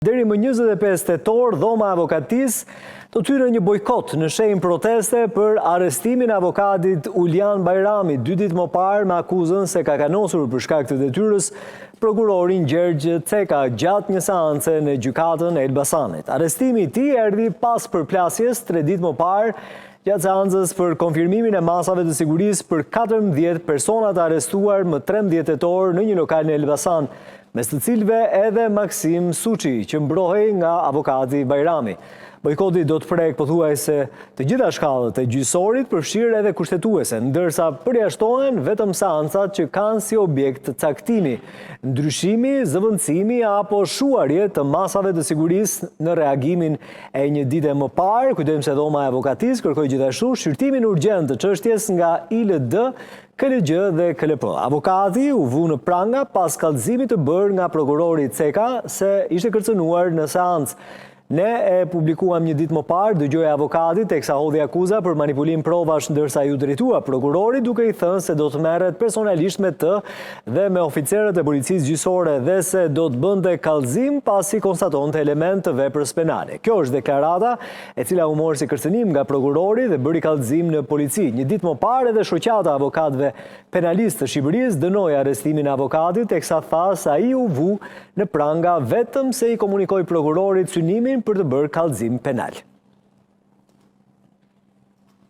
Deri më 25 tetor, dhoma avokatis do tyre një bojkot në shenjë proteste për arrestimin e avokatit Ulian Bajrami, 2 ditë më parë me akuzën se ka kanosur për shkak të detyrës prokurorin Gjergj Ceka gjatë një seance në gjykatën e Elbasanit. Arrestimi i tij erdhi pas përplasjes 3 ditë më parë gjatë seancës për konfirmimin e masave të sigurisë për 14 persona të arrestuar më 13 tetor në një lokal në Elbasan, mes të cilëve edhe Maksim Suçi, që mbrohej nga avokati Bajrami. Bojkoti do të prek pothuajse të gjitha shkallët e gjyqësorit, përfshirë edhe kushtetuese, ndërsa përjashtohen vetëm seancat që kanë si objekt caktimi, ndryshimi, zëvendësimi apo shuarje të masave të sigurisë në reagimin e një dite më parë. Kujtojmë se dhoma e avokatisë kërkoi gjithashtu shqyrtimin urgjent të çështjes nga ILD, KLG dhe KLP. Avokati u vu në pranga pas kallëzimit të bërë nga prokurori Ceka se ishte kërcënuar në seancë. Ne e publikuam një ditë më parë, dëgjoi avokati teksa hodhi akuza për manipulim provash, ndërsa ju drejtua prokurori duke i thënë se do të merret personalisht me të dhe me oficerët e policisë gjyqësore dhe se do të bënte kallëzim pasi konstatonte element të veprës penale. Kjo është deklarata e cila u mori si kërcënim nga prokurori dhe bëri kallëzim në polici. Një ditë më parë edhe shoqata e avokatëve penalistë të Shqipërisë dënoi arrestimin e avokatit teksa tha se ai u vu në pranga vetëm se i komunikoi prokurorit synimin për të bërë kallëzim penal.